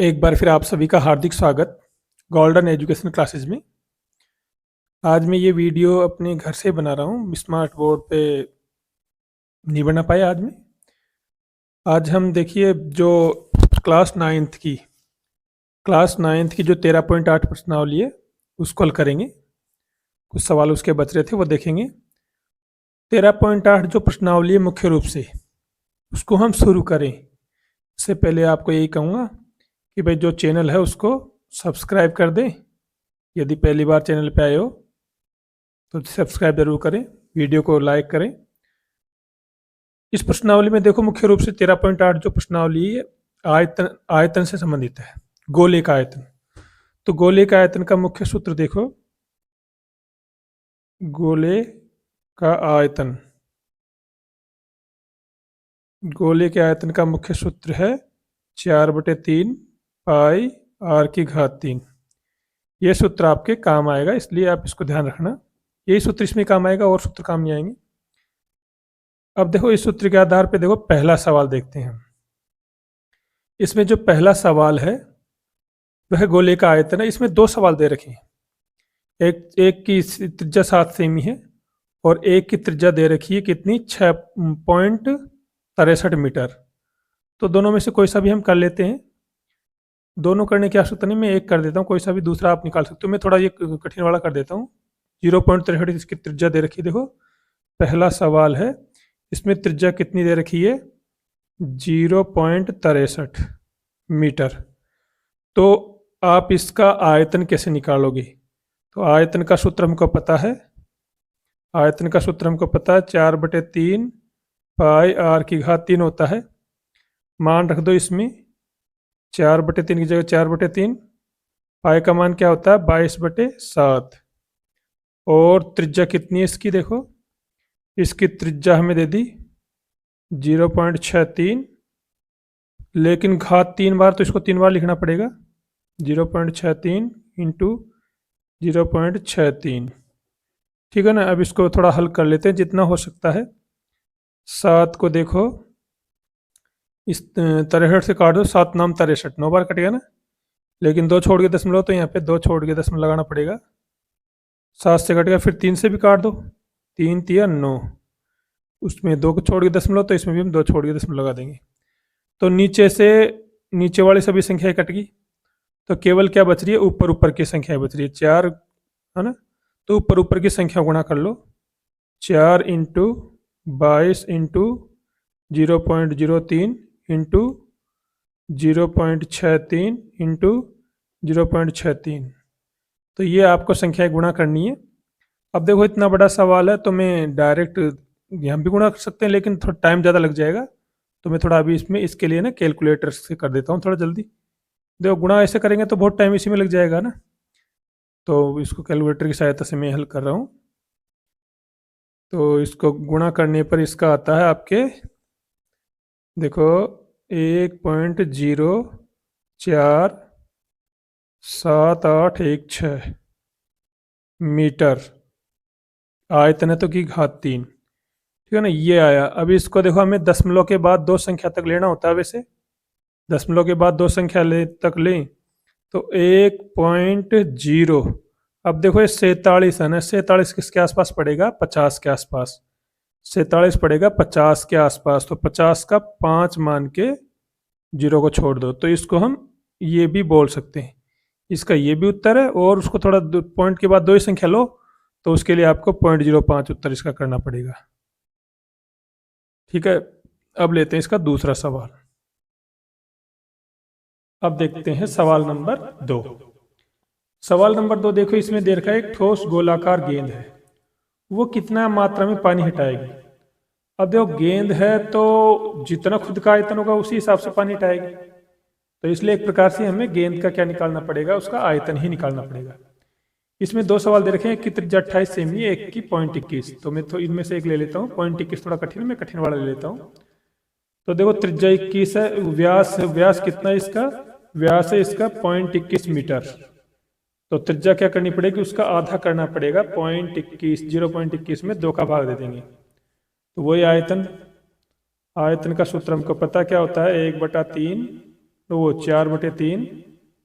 एक बार फिर आप सभी का हार्दिक स्वागत गोल्डन एजुकेशन क्लासेस में। आज मैं ये वीडियो अपने घर से बना रहा हूँ, स्मार्ट बोर्ड पे नहीं बना पाया आज मैं। आज हम देखिए जो क्लास नाइन्थ की जो 13.8 प्रश्नावली है उसको हल करेंगे। कुछ सवाल उसके बच रहे थे वो देखेंगे। 13.8 जो प्रश्नावली है मुख्य रूप से उसको हम शुरू करें इससे पहले आपको यही कहूँगा कि भाई जो चैनल है उसको सब्सक्राइब कर दें। यदि पहली बार चैनल पे आए हो तो सब्सक्राइब जरूर करें, वीडियो को लाइक करें। इस प्रश्नावली में देखो मुख्य रूप से 13.8 जो प्रश्नावली है आयतन से संबंधित है, गोले का आयतन। तो गोले का आयतन का मुख्य सूत्र देखो, गोले का आयतन, गोले के आयतन का मुख्य सूत्र है 4/3 पाई r की घात 3। ये सूत्र आपके काम आएगा, इसलिए आप इसको ध्यान रखना। यही सूत्र इसमें काम आएगा और सूत्र काम नहीं आएंगे। अब देखो इस सूत्र के आधार पे देखो पहला सवाल देखते हैं। इसमें जो पहला सवाल है वह गोले का आयतन है। इसमें दो सवाल दे रखे हैं, एक की त्रिज्या 7 सेमी है और एक की त्रिज्या दे रखी है कितनी, 6.63 मीटर। तो दोनों में से कोई सा भी हम कर लेते हैं। दोनों करने की आवश्यकता नहीं, मैं एक कर देता हूँ, कोई सा भी दूसरा आप निकाल सकते हो। मैं थोड़ा ये कठिन वाला कर देता हूँ। 0.63 इसकी त्रिज्या दे रखी है। देखो पहला सवाल है, इसमें त्रिज्या कितनी दे रखी है, 0.63 मीटर। तो आप इसका आयतन कैसे निकालोगे? तो आयतन का सूत्र हमको पता है, आयतन का सूत्र हमको पता है 4/3 पाई r की घात 3 होता है। मान रख दो इसमें 4/3 की जगह 4/3, पाई का मान क्या होता है 22/7। और त्रिज्या कितनी है इसकी, देखो इसकी त्रिज्या हमें दे दी 0.63, लेकिन घात 3 बार तो इसको 3 बार लिखना पड़ेगा। 0.63 इंटू 0.63, ठीक है ना। अब इसको थोड़ा हल कर लेते हैं जितना हो सकता है। 7 को देखो इस 63 से काट दो, 7 नाम 63, 9 बार कटेगा ना, लेकिन 2 छोड़ के दशमलव, तो यहाँ पे 2 छोड़ के दशमलव लगाना पड़ेगा। 7 से कटेगा, फिर 3 से भी काट दो, 3 तिया 9, उसमें 2 को छोड़ के दशमलव, तो इसमें भी हम 2 छोड़ के दशमलव लगा देंगे। तो नीचे वाली सभी संख्याएं कट गई, तो केवल क्या बच रही है, ऊपर की संख्या बच रही है 4, है ना। तो ऊपर की संख्या गुणा कर लो, 4 इंटू 22 इंटू 0.03 इंटू 0.63 इंटू 0.63। तो ये आपको संख्याएं गुणा करनी है। अब देखो इतना बड़ा सवाल है तो मैं डायरेक्ट यहाँ भी गुणा कर सकते हैं, लेकिन थोड़ा टाइम ज़्यादा लग जाएगा। तो मैं थोड़ा अभी इसमें इसके लिए ना कैलकुलेटर से कर देता हूँ थोड़ा जल्दी। देखो गुणा ऐसे करेंगे तो बहुत टाइम इसी में लग जाएगा ना, तो इसको कैलकुलेटर की सहायता से मैं हल कर रहा हूँ। तो इसको गुणा करने पर इसका आता है आपके, देखो 1.047816 मीटर आयतन है तो की घात 3, ठीक है ना, ये आया। अब इसको देखो हमें दशमलव के बाद 2 संख्या तक लेना होता है। वैसे दशमलव के बाद 2 संख्या तक लें तो 1.0। अब देखो ये 47 है ना, 47 किसके आसपास पड़ेगा, 50 के आसपास। 47 पड़ेगा 50 के आसपास, तो 50 का 5 मान के 0 को छोड़ दो, तो इसको हम ये भी बोल सकते हैं। इसका ये भी उत्तर है, और उसको थोड़ा पॉइंट के बाद 2 ही संख्या लो, तो उसके लिए आपको 0.05 उत्तर इसका करना पड़ेगा, ठीक है। अब लेते हैं इसका दूसरा सवाल। अब देखते हैं सवाल नंबर 2। सवाल नंबर 2 देखो, इसमें दे रखा है एक ठोस गोलाकार गेंद है, वो कितना मात्रा में पानी हटाएगी। अब देखो गेंद है तो जितना खुद का आयतन होगा उसी हिसाब से पानी हटाएगी, तो इसलिए एक प्रकार से हमें गेंद का क्या निकालना पड़ेगा, उसका आयतन ही निकालना पड़ेगा। इसमें 2 सवाल दे रखे हैं, एक की त्रिज्या 28 सेमी, एक की 0.21। तो मैं तो इनमें से एक ले लेता हूँ, 0.21 थोड़ा कठिन, मैं कठिन वाला ले लेता हूँ। तो देखो त्रिज्या 21 है, व्यास कितना है इसका, व्यास है इसका 0.21 मीटर। तो त्रिज्या क्या करनी पड़ेगी, उसका आधा करना पड़ेगा, 0.21 में 2 का भाग दे देंगे, तो वही आयतन। आयतन का सूत्र हमको पता क्या होता है, 1/3 तो वो 4/3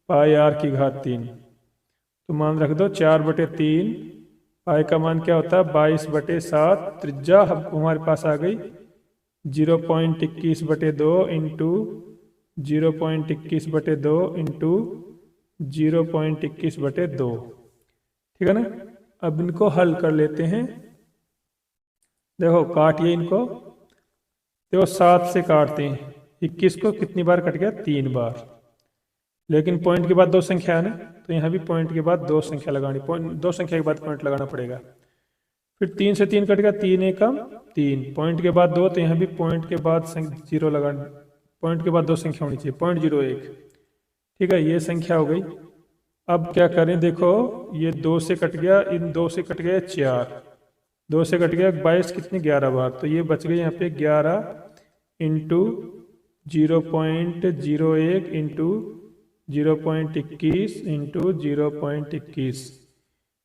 पाई r की घात 3। तो मान रख दो 4/3 पाई का मान क्या होता है 22/7। त्रिज्या हमारे पास आ गई 0.21/2 इंटू 0.21/2 इंटू 0.21/2। ठीक है ना। अब इनको हल कर लेते हैं। देखो काटिए इनको। देखो 7 से काटते हैं 21 को, कितनी बार कट गया 3 बार। लेकिन पॉइंट के बाद दो संख्या है ना, तो यहाँ भी पॉइंट के बाद दो संख्या लगानी, पॉइंट दो संख्या के बाद पॉइंट लगाना पड़ेगा। फिर 3 से 3 कट गया, 3 एकम 3, पॉइंट के बाद 2, तो यहाँ भी पॉइंट के बाद 0 लगाना, पॉइंट के बाद दो संख्या होनी चाहिए, 0.01। ठीक है, ये संख्या हो गई। अब क्या करें, देखो ये 2 से कट गया, इन 2 से कट गया 4, 2 से कट गया 22, कितने 11 बार, तो ये बच गए यहाँ पे 11 इंटू 0.01 इंटू 0.21 इंटू 0.21।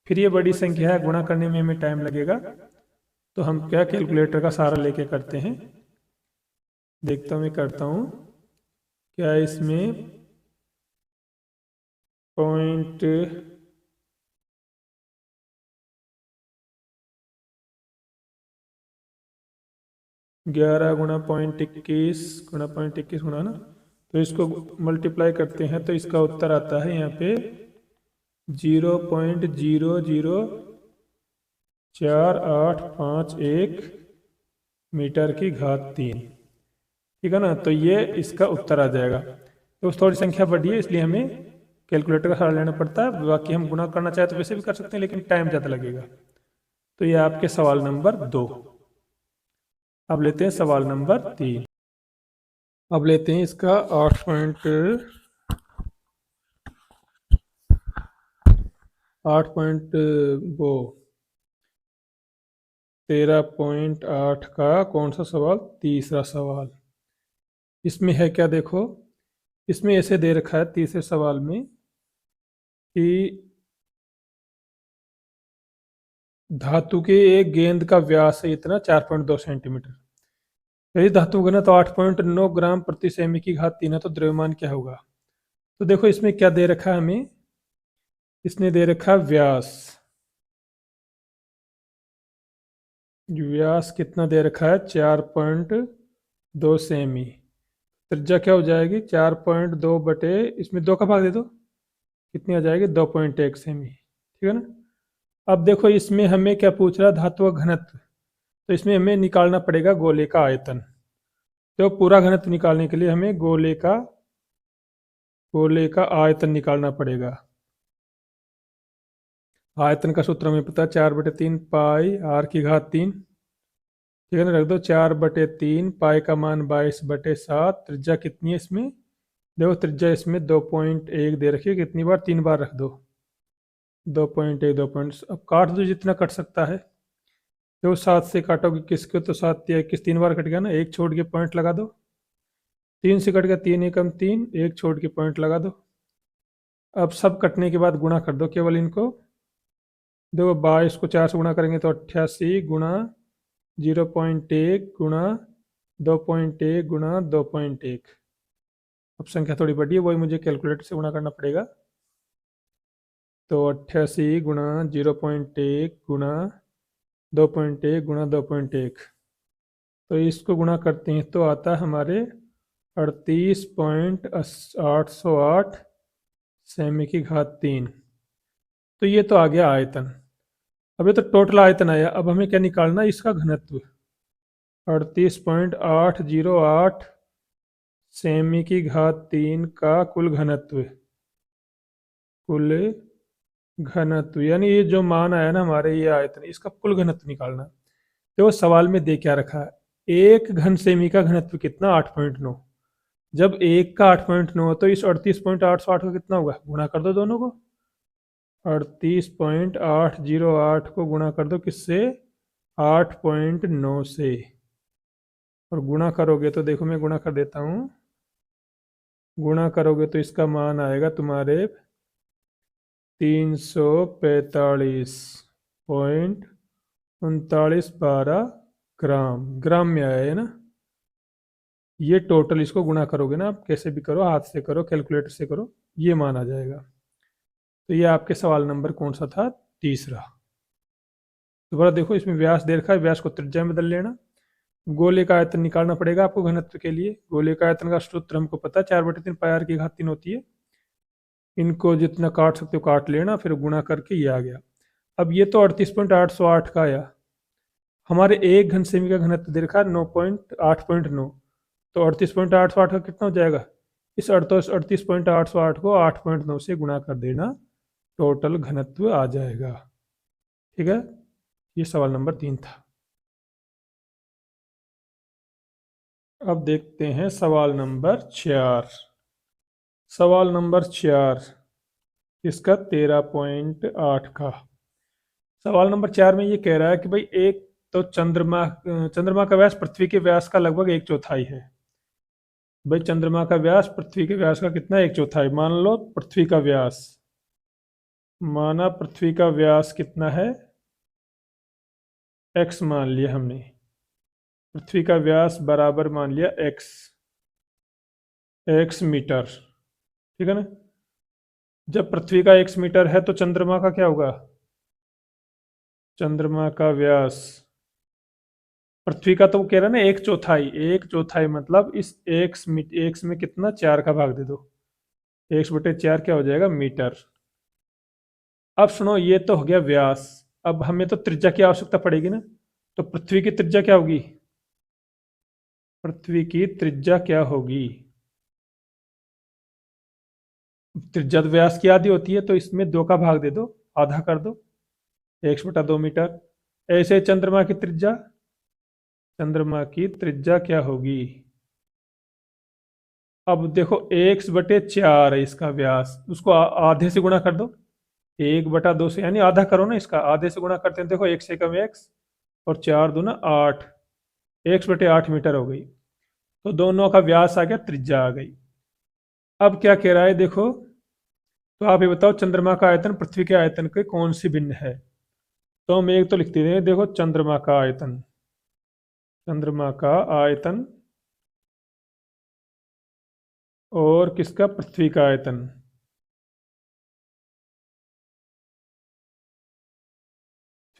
फिर ये बड़ी संख्या है, गुणा करने में हमें टाइम लगेगा, तो हम क्या कैलकुलेटर का सहारा लेके करते हैं। देखता हूँ, मैं करता हूँ क्या इसमें पॉइंट 11 गुणा 0.21 गुणा 0.21 गुणा ना, तो इसको मल्टीप्लाई करते हैं तो इसका उत्तर आता है यहाँ पे 0.00485 मीटर की घात 3। ठीक है ना, तो ये इसका उत्तर आ जाएगा। तो थोड़ी संख्या बढ़ी है इसलिए हमें कैलकुलेटर का सहारा लेना पड़ता है। बाकी हम गुणा करना चाहे तो वैसे भी कर सकते हैं, लेकिन टाइम ज़्यादा लगेगा। तो ये आपके सवाल नंबर 2। अब लेते हैं सवाल नंबर 3। अब लेते हैं इसका 13.8 का कौन सा सवाल, तीसरा सवाल। इसमें है क्या, देखो इसमें ऐसे दे रखा है तीसरे सवाल में कि धातु के एक गेंद का व्यास है इतना 4.2 सेंटीमीटर। यदि धातु घनत्व 8.9 ग्राम प्रति सेमी की घात 3 है तो द्रव्यमान क्या होगा। तो देखो इसमें क्या दे रखा है हमें, इसने दे रखा व्यास, व्यास कितना दे रखा है 4.2 सेमी। त्रिज्या क्या हो जाएगी 4.2 बटे, इसमें 2 का भाग दे दो, कितनी आ जाएगी 2.1 सेमी। ठीक है ना। अब देखो इसमें हमें क्या पूछ रहा है, धातु का घनत्व, तो इसमें हमें निकालना पड़ेगा गोले का आयतन। तो पूरा घनत्व निकालने के लिए हमें गोले का आयतन निकालना पड़ेगा। आयतन का सूत्र हमें पता है 4/3 पाई r की घात 3। ठीक है ना, रख दो 4/3 पाई का मान 22/7। त्रिज्या कितनी है इसमें, देखो त्रिज्या इसमें 2.1 दे रखी है, कितनी बार 3 बार रख दो, 2.1 2. अब काट दो जितना कट सकता है। तो 7 से काटोगे किसको, तो 7 या 21, 3 बार कट गया ना, एक छोड़ के पॉइंट लगा दो। 3 से कट गया, 3 एकम 3, एक छोड़ के पॉइंट लगा दो। अब सब कटने के बाद गुणा कर दो केवल इनको। देखो 22 को 4 से गुणा करेंगे तो 88 गुणा 0.1 गुणा 2.1 गुणा 2.1। अब संख्या थोड़ी बड़ी है, वही मुझे कैलकुलेटर से गुणा करना पड़ेगा। तो 88 गुणा 0.1 गुणा 2.1 गुणा 2.1, तो इसको गुणा करते हैं तो आता है हमारे 38.808 सेमी की घात 3। तो ये तो आ गया आयतन। अब ये तो टोटल आयतन आया, अब हमें क्या निकालना है, इसका घनत्व। 38.808 सेमी की घात 3 का कुल घनत्व, यानी ये जो मान आया ना हमारे, ये आयतन, इसका कुल घनत्व निकालना। तो सवाल में दे क्या रखा है, एक घन सेमी का घनत्व कितना 8.9। जब एक का 8.9 तो इस 38.808 का कितना होगा, गुणा कर दो दोनों को। 38.808 को गुणा कर दो किससे, 8.9 से, और गुणा करोगे तो देखो मैं गुणा कर देता हूँ। गुणा करोगे तो इसका मान आएगा तुम्हारे 345.3912 ग्राम। ग्राम में आया है ना, ये टोटल इसको गुणा करोगे ना आप, कैसे भी करो, हाथ से करो, कैलकुलेटर से करो, ये मान आ जाएगा। तो ये आपके सवाल नंबर कौन सा था? तीसरा। दोबारा देखो, इसमें व्यास दे रखा है, व्यास को त्रिज्या में बदल लेना। गोले का आयतन निकालना पड़ेगा आपको घनत्व के लिए। गोले का आयतन का सूत्र हमको पता है, 4/3 पाई आर की घात 3 होती है। इनको जितना काट सकते हो काट लेना, फिर गुणा करके ये आ गया। अब ये तो 38.808 का आया। हमारे एक घन सेमी का घनत्व दे रखा है 9.8.9, तो 38.808 का कितना हो जाएगा? इस 38.808 को 8.9 से गुणा कर देना, टोटल घनत्व आ जाएगा। ठीक है, ये सवाल नंबर 3 था। अब देखते हैं सवाल नंबर 4। सवाल नंबर 4 इसका 13.8 का। सवाल नंबर 4 में ये कह रहा है कि भाई एक तो चंद्रमा का व्यास पृथ्वी के व्यास का लगभग 1/4 है। भाई चंद्रमा का व्यास पृथ्वी के व्यास का कितना? 1/4। मान लो पृथ्वी का व्यास, माना पृथ्वी का व्यास कितना है? x मान लिया हमने। पृथ्वी का व्यास बराबर मान लिया x मीटर। ठीक है ना? जब पृथ्वी का x मीटर है तो चंद्रमा का क्या होगा? चंद्रमा का व्यास पृथ्वी का तो वो कह रहा है ना 1/4। 1/4 मतलब इस x में कितना? 4 का भाग दे दो, x/4 क्या हो जाएगा? मीटर। अब सुनो, ये तो हो गया व्यास। अब हमें तो त्रिज्या की आवश्यकता पड़ेगी ना, तो पृथ्वी की त्रिज्या क्या होगी? पृथ्वी की त्रिज्या क्या होगी? त्रिज्या तो व्यास की आधी होती है, तो इसमें 2 का भाग दे दो, आधा कर दो, 1/2 मीटर। ऐसे चंद्रमा की त्रिज्या, चंद्रमा की त्रिज्या क्या होगी? अब देखो 1/4 है इसका व्यास, उसको आधे से गुणा कर दो, 1/2 से, यानी आधा करो ना इसका, आधे से गुणा करते हैं। देखो 1 से कम x, और 4 दूना 8, 1/8 मीटर हो गई। तो दोनों का व्यास आ गया, त्रिज्या आ गई। अब क्या कह रहा है देखो, तो आप ये बताओ चंद्रमा का आयतन पृथ्वी के आयतन के कौन सी भिन्न है? तो हम एक तो लिखते हैं, देखो चंद्रमा का आयतन, चंद्रमा का आयतन और किसका? पृथ्वी का आयतन।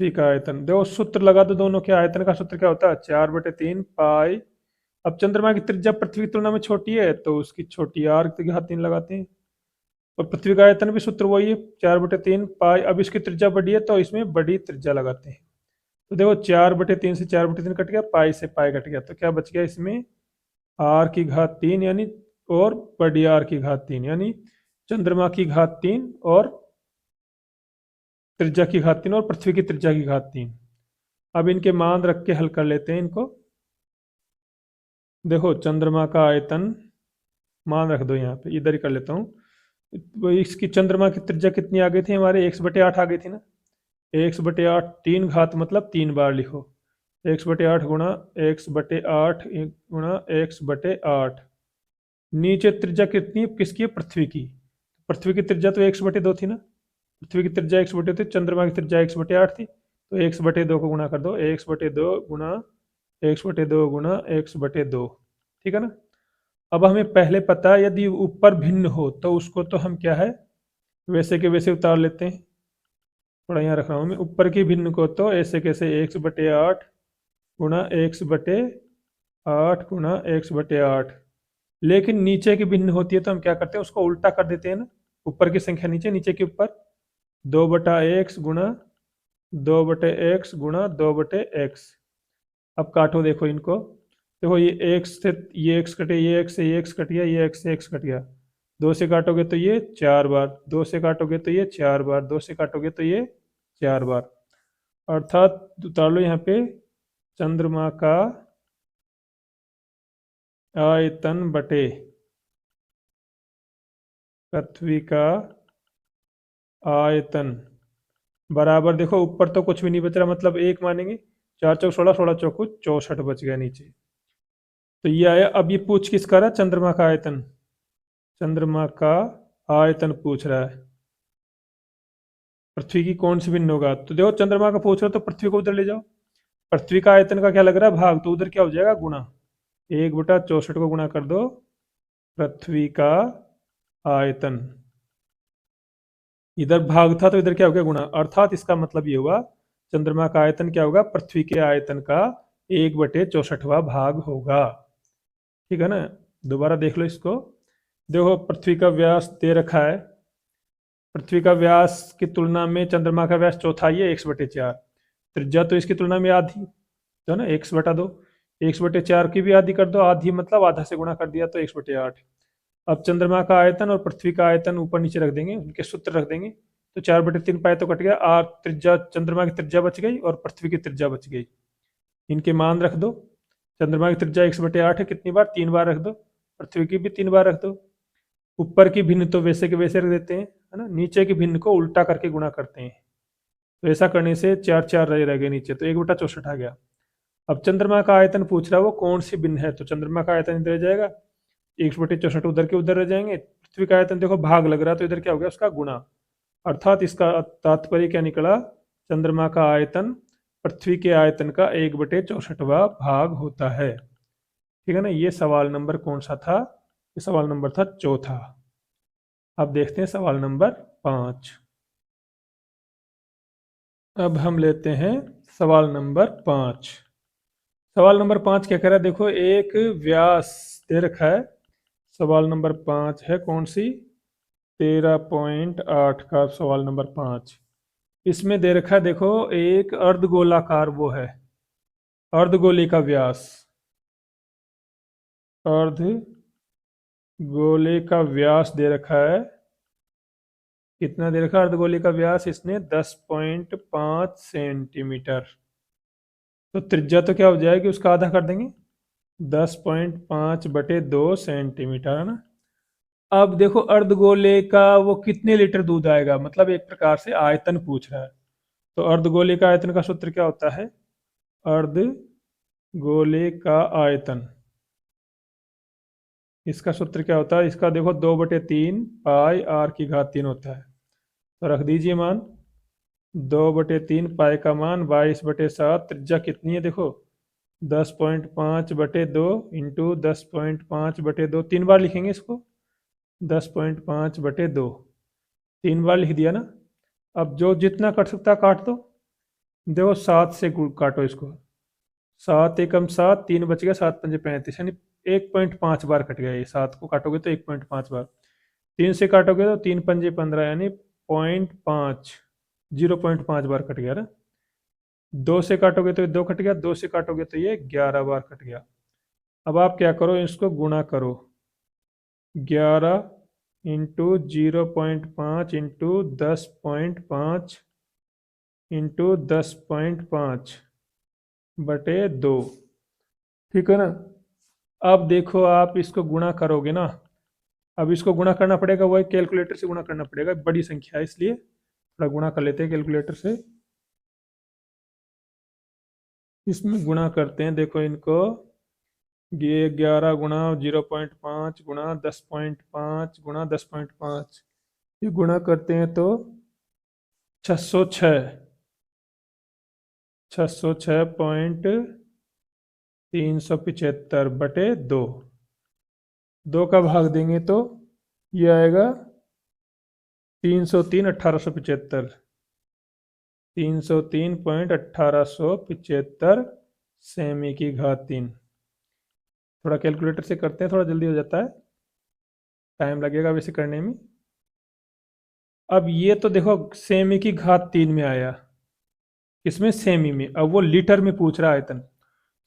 पृथ्वी का आयतन देखो, सूत्र लगा दो दोनों के। आयतन का सूत्र क्या होता है? 4/3 पाई। अब चंद्रमा की त्रिज्या पृथ्वी की तुलना में छोटी है, तो उसकी छोटी आर की घात 3 लगाते हैं। और पृथ्वी का आयतन भी सूत्र वही है, 4/3 पाई। अब इसकी त्रिज्या बड़ी है, तो इसमें बड़ी त्रिज्या लगाते हैं। तो देखो 4/3 से 4/3 कट गया, पाई से पाई कट गया, तो क्या बच गया इसमें? आर की घात 3, यानी, और बड़ी आर की घात 3, यानी चंद्रमा की घात 3 और त्रिज्या की घात 3 और पृथ्वी की त्रिज्या की घात 3। अब इनके मान रख के हल कर लेते हैं इनको। देखो चंद्रमा का आयतन मान रख दो यहाँ पे, इधर ही कर लेता हूँ। वो इसकी चंद्रमा की त्रिज्या कितनी आ गई थी हमारे? 1/8 आ गई थी ना। 1/8 3 घात मतलब 3 बार लिखो, 1/8 गुणा 1/8 गुणा 1/8। नीचे त्रिज्या कितनी है? किसकी है? पृथ्वी की। पृथ्वी की त्रिज्या तो 1/2 थी ना, पृथ्वी की त्रिज्या 1/2 थी, चंद्रमा की त्रिज्या 1/8 थी, तो 1/2 को गुणा कर दो, 1/2 गुणा 1/2 गुणा 1/2। ठीक है ना? अब हमें पहले पता है, यदि ऊपर भिन्न हो तो उसको तो हम क्या है, वैसे के वैसे उतार लेते हैं। थोड़ा यहाँ रख रहा हूँ मैं, ऊपर की भिन्न को तो ऐसे कैसे, 1/8 गुणा 1/8 गुणा 1/8। लेकिन नीचे की भिन्न होती है तो हम क्या करते हैं, उसको उल्टा कर देते हैं ना। ऊपर की संख्या नीचे, नीचे के ऊपर, 2/x गुणा 2/x गुणा 2/x। अब काटो देखो इनको, देखो ये x से ये x कटे, ये x से ये x कट गया, ये x से x कट गया। 2 से काटोगे तो ये 4 बार, 2 से काटोगे तो ये 4 बार, 2 से काटोगे तो ये 4 बार। अर्थात उतार लो यहाँ पे, चंद्रमा का आयतन बटे पृथ्वी का आयतन बराबर, देखो ऊपर तो कुछ भी नहीं बच रहा, मतलब 1 मानेंगे, 4 चौक 16, 16 चौक 64 बच गया नीचे। तो ये आया। अब ये पूछ किस कर रहा है? चंद्रमा का आयतन, चंद्रमा का आयतन पूछ रहा है। पृथ्वी की कौन सी भिन्न होगा? तो देखो चंद्रमा का पूछ रहा है तो पृथ्वी को उधर ले जाओ, पृथ्वी का आयतन का क्या लग रहा है? भाग, तो उधर क्या हो जाएगा? गुणा। 1/64 को गुणा कर दो पृथ्वी का आयतन। इधर भाग था तो इधर क्या हो गया, गुणा। अर्थात इसका मतलब ये हुआ चंद्रमा का आयतन क्या होगा, पृथ्वी के आयतन का 1/64वां भाग होगा। ठीक है ना। दोबारा देख लो इसको। देखो पृथ्वी का व्यास दे रखा है, पृथ्वी का व्यास की तुलना में चंद्रमा का व्यास चौथाई है, 1/4। त्रिज्या तो इसकी तुलना में आधी, तो ना 1/2। 1/4 की भी आधी कर दो, आधी मतलब आधा से गुणा कर दिया तो 1/8। अब चंद्रमा का आयतन और पृथ्वी का आयतन ऊपर नीचे रख देंगे, उनके सूत्र रख देंगे, तो 4/3 पाए तो कट गया। आर त्रिज्या, चंद्रमा की त्रिज्या बच गई और पृथ्वी की त्रिज्या बच गई। इनके मान रख दो। चंद्रमा की त्रिज्या 1/8 है, कितनी बार, 3 बार रख दो। पृथ्वी की भी 3 बार रख दो। ऊपर की भिन्न तो वैसे के वैसे रख देते हैं, है ना। नीचे की भिन्न को उल्टा करके गुणा करते हैं, तो ऐसा करने से 4 रह गए नीचे, तो 1/64 आ गया। अब चंद्रमा का आयतन पूछ रहा है, वो कौन सी भिन्न है, तो चंद्रमा का आयतन इधर रह जाएगा, 1/64 उधर के उधर रह जाएंगे। पृथ्वी का आयतन देखो भाग लग रहा है, तो इधर क्या हो गया, उसका गुणा। अर्थात इसका तात्पर्य क्या निकला, चंद्रमा का आयतन पृथ्वी के आयतन का 1/64वां भाग होता है। ठीक है ना। ये सवाल नंबर कौन सा था, ये सवाल नंबर था चौथा। अब देखते हैं सवाल नंबर 5। अब हम लेते हैं सवाल नंबर 5। सवाल नंबर 5 क्या कह रहा है, देखो एक व्यास दे रखा है। सवाल नंबर 5 है कौन सी, 13.8 का सवाल नंबर 5। इसमें दे रखा है, देखो एक अर्धगोलाकार वो है, अर्धगोले का व्यास, अर्धगोले का व्यास दे रखा है। कितना दे रखा है अर्धगोले का व्यास, इसने 10.5 सेंटीमीटर। तो त्रिज्या तो क्या हो जाएगी, उसका आधा कर देंगे, 10.5/2 सेंटीमीटर, है ना। अब देखो अर्धगोले का वो कितने लीटर दूध आएगा, मतलब एक प्रकार से आयतन पूछ रहा है। तो अर्धगोले का आयतन का सूत्र क्या होता है, अर्धगोले का आयतन, इसका सूत्र क्या होता है, इसका देखो 2/3 पाई r की घात 3 होता है। तो रख दीजिए मान, 2/3 पाई का मान 22/7। त्रिज्या कितनी है देखो, 10.5/2 इंटू 10.5/2, 3 बार लिखेंगे इसको, 10.5/2, 3 बार लिख दिया ना। अब जो जितना कट सकता है काट दो। देखो 7 से काटो इसको, 7 एकम 7, 3 बच गया, 7 पंजे 35, यानी 1.5 बार कट गया। ये 7 को काटोगे तो 1.5 बार, 3 से काटोगे तो 3 पंजे 15, यानी 0.5 बार कट गया ना। 2 से काटोगे तो 2 कट गया, 2 से काटोगे तो ये 11 बार कट गया। अब आप क्या करो, इसको गुणा करो, 11 इंटू 0.5 इंटू 10.5 इंटू 10.5/2। ठीक है ना। अब देखो आप इसको गुणा करोगे ना, अब इसको गुणा करना पड़ेगा, वही कैलकुलेटर से गुणा करना पड़ेगा, बड़ी संख्या है इसलिए थोड़ा गुणा कर लेते हैं कैलकुलेटर से। इसमें गुणा करते हैं, देखो इनको, ये 11 गुणा 0.5 गुणा 10.5 गुणा 10.5, ये गुणा करते हैं तो 606, 606.375/2। 2 का भाग देंगे तो ये आएगा 303/1875, 303.1875 सेमी की घात 3। थोड़ा कैलकुलेटर से करते हैं, थोड़ा जल्दी हो जाता है, टाइम लगेगा वैसे करने में। अब ये तो देखो सेमी की घात 3 में आया, इसमें सेमी में। अब वो लीटर में पूछ रहा है आयतन,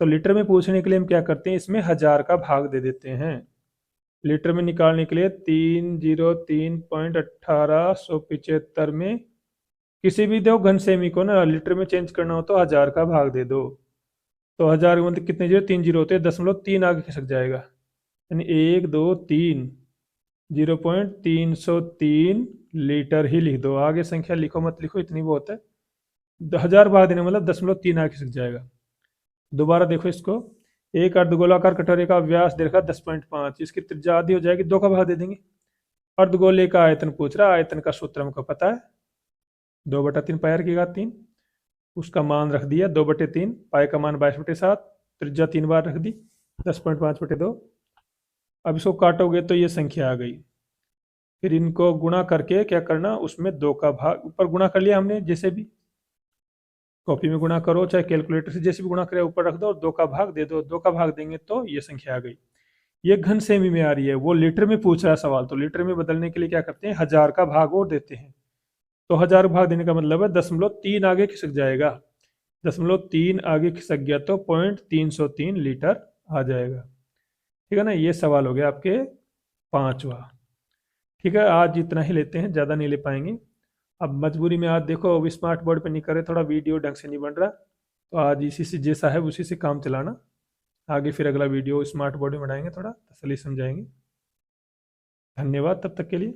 तो लीटर में पूछने के लिए हम क्या करते हैं, इसमें 1000 का भाग दे देते हैं। लीटर में निकालने के लिए 303.1875 में किसी भी दो घन सेमी को ना लीटर में चेंज करना हो तो 1000 का भाग दे दो। तो 1000 मतलब कितने जीरो, 3 जीरो होते हैं, 0.3 आगे खिसक जाएगा, यानी 1 2 3, 0.303 लीटर ही लिख दो, आगे संख्या लिखो मत लिखो, इतनी बहुत है। 1000 भाग देने मतलब 0.3 आगे खिसक जाएगा। दोबारा देखो इसको, एक अर्धगोलाकार कटोरे का व्यास दे रखा 10.5, इसकी त्रिज्या आधी हो जाएगी, 2 का भाग दे देंगे। अर्धगोले का आयतन पूछ रहा है, आयतन का सूत्र हमको पता है, 2/3 पाई r की घात 3, उसका मान रख दिया 2/3, पाई का मान 22/7, त्रिज्या 3 बार रख दी। 10.5/2। अब इसको काटोगे तो ये संख्या आ गई। फिर इनको गुणा करके क्या करना, उसमें 2 का भाग, ऊपर गुणा कर लिया हमने, जैसे भी कॉपी में गुणा करो चाहे कैलकुलेटर से जैसे भी गुणा करे ऊपर रख दो और 2 का भाग दे दो। 2 का भाग देंगे तो ये संख्या आ गई। ये घन सेमी में आ रही है, वो लीटर में पूछ रहा है सवाल, तो लीटर में बदलने के लिए क्या करते हैं, 1000 का भाग और देते हैं। तो 1000 भाग देने का मतलब है 0.3 आगे खिसक जाएगा। 0.3 आगे खिसक गया तो 0.303 लीटर आ जाएगा। ठीक है ना, ये सवाल हो गया आपके 5वां। ठीक है, आज इतना ही लेते हैं, ज़्यादा नहीं ले पाएंगे। अब मजबूरी में आज देखो, अब स्मार्ट बोर्ड पे नहीं करे, थोड़ा वीडियो ढंग से नहीं बन रहा, तो आज इसी से जैसा है उसी से काम चलाना। आगे फिर अगला वीडियो स्मार्ट बोर्ड में बनाएंगे, थोड़ा तसल्ली समझाएंगे। धन्यवाद तब तक के लिए।